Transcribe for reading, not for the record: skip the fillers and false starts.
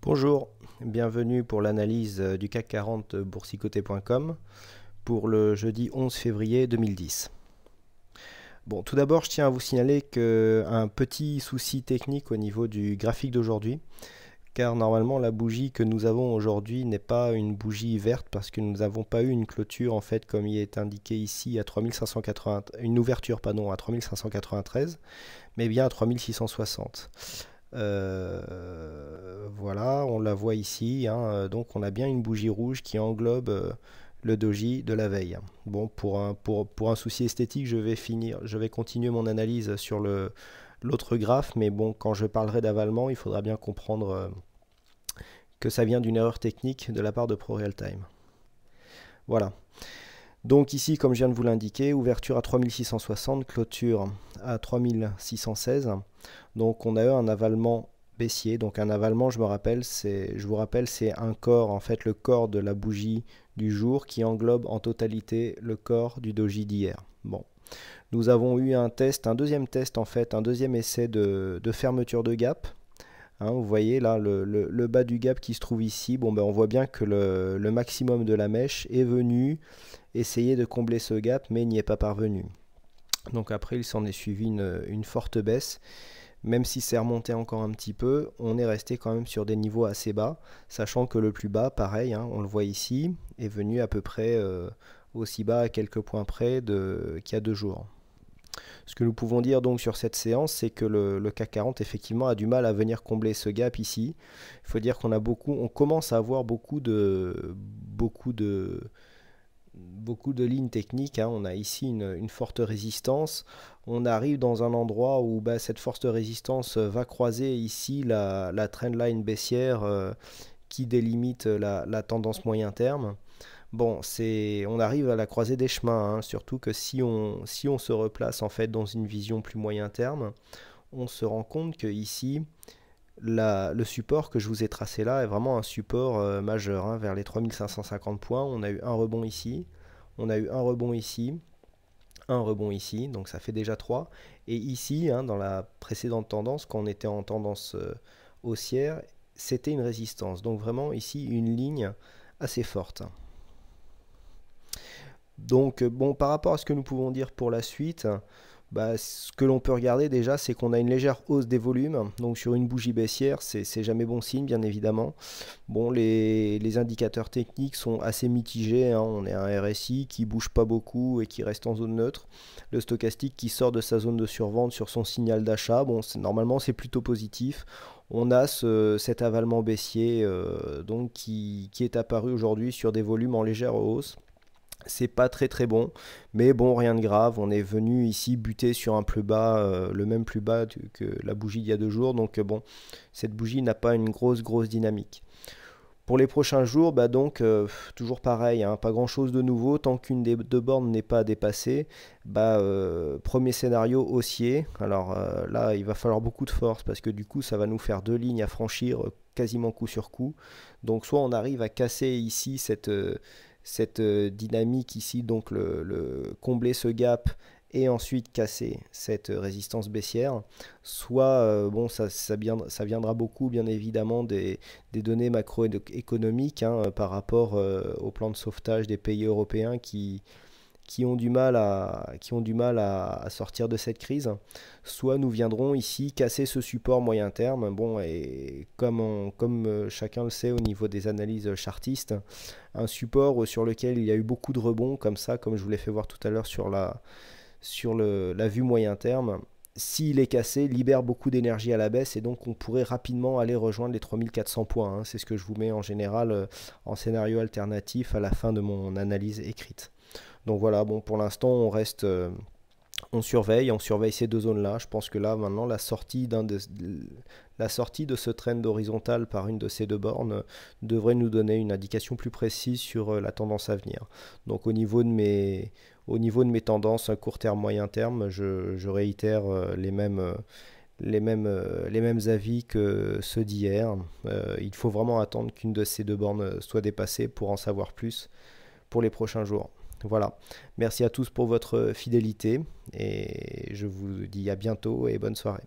Bonjour, bienvenue pour l'analyse du CAC 40 boursicoté.com pour le jeudi 11 février 2010. Bon, tout d'abord, je tiens à vous signaler un petit souci technique au niveau du graphique d'aujourd'hui, car normalement la bougie que nous avons aujourd'hui n'est pas une bougie verte parce que nous n'avons pas eu une clôture en fait comme il est indiqué ici à 3580, une ouverture pardon à 3593, mais bien à 3660. Voilà, on la voit ici, hein, donc on a bien une bougie rouge qui englobe le doji de la veille. Bon, pour un souci esthétique, je vais continuer mon analyse sur l'autre graphe, mais bon, quand je parlerai d'avalement, il faudra bien comprendre que ça vient d'une erreur technique de la part de ProRealTime. Voilà. Donc ici, comme je viens de vous l'indiquer, ouverture à 3660, clôture à 3616. Donc on a eu un avalement baissier. Donc un avalement, je vous rappelle, c'est un corps, en fait le corps de la bougie du jour qui englobe en totalité le corps du doji d'hier. Bon, nous avons eu un deuxième test en fait, un deuxième essai de fermeture de gap. Hein, vous voyez là le bas du gap qui se trouve ici. Bon, ben, on voit bien que le maximum de la mèche est venu essayer de combler ce gap, mais n'y est pas parvenu. Donc après, il s'en est suivi une forte baisse. Même si c'est remonté encore un petit peu, on est resté quand même sur des niveaux assez bas, sachant que le plus bas, pareil, hein, on le voit ici, est venu à peu près aussi bas à quelques points près qu'il y a 2 jours. Ce que nous pouvons dire donc sur cette séance, c'est que le CAC 40 effectivement a du mal à venir combler ce gap ici. Il faut dire on commence à avoir beaucoup de lignes techniques, hein. On a ici une forte résistance. On arrive dans un endroit où cette forte résistance va croiser ici la trendline baissière qui délimite la tendance moyen terme. Bon, on arrive à la croisée des chemins, hein, surtout que si on se replace en fait dans une vision plus moyen terme, on se rend compte que ici, le support que je vous ai tracé là est vraiment un support majeur, hein, vers les 3550 points. On a eu un rebond ici, on a eu un rebond ici, un rebond ici, donc ça fait déjà 3. Et ici, hein, dans la précédente tendance, quand on était en tendance haussière, c'était une résistance. Donc vraiment ici, une ligne assez forte. Donc bon, par rapport à ce que nous pouvons dire pour la suite, ce que l'on peut regarder déjà, c'est qu'on a une légère hausse des volumes. Donc sur une bougie baissière, c'est jamais bon signe, bien évidemment. Bon, les indicateurs techniques sont assez mitigés, hein. On est à un RSI qui bouge pas beaucoup et qui reste en zone neutre. Le stochastique qui sort de sa zone de survente sur son signal d'achat. Bon, normalement c'est plutôt positif. On a cet avalement baissier donc qui est apparu aujourd'hui sur des volumes en légère hausse. C'est pas très bon, mais bon, rien de grave. On est venu ici buter sur un plus bas, le même plus bas que la bougie d'il y a 2 jours. Donc bon, cette bougie n'a pas une grosse dynamique. Pour les prochains jours, toujours pareil, hein, pas grand chose de nouveau. Tant qu'une des 2 bornes n'est pas dépassée, premier scénario haussier. Alors là, il va falloir beaucoup de force parce que du coup, ça va nous faire 2 lignes à franchir quasiment coup sur coup. Donc soit on arrive à casser ici cette dynamique ici, donc combler ce gap et ensuite casser cette résistance baissière, soit bon, ça viendra beaucoup bien évidemment des données macroéconomiques, hein, par rapport au plan de sauvetage des pays européens qui ont du mal à sortir de cette crise, soit nous viendrons ici casser ce support moyen terme. Bon, et comme chacun le sait au niveau des analyses chartistes, un support sur lequel il y a eu beaucoup de rebonds, comme ça, comme je vous l'ai fait voir tout à l'heure sur la vue moyen terme, s'il est cassé, libère beaucoup d'énergie à la baisse et donc on pourrait rapidement aller rejoindre les 3400 points, hein. C'est ce que je vous mets en général en scénario alternatif à la fin de mon analyse écrite. Donc voilà, bon, pour l'instant, on surveille ces 2 zones-là. Je pense que là, maintenant, la sortie de ce trend horizontal par une de ces 2 bornes devrait nous donner une indication plus précise sur la tendance à venir. Donc au niveau de mes tendances à court terme, moyen terme, je réitère les mêmes avis que ceux d'hier. Il faut vraiment attendre qu'une de ces 2 bornes soit dépassée pour en savoir plus pour les prochains jours. Voilà, merci à tous pour votre fidélité et je vous dis à bientôt et bonne soirée.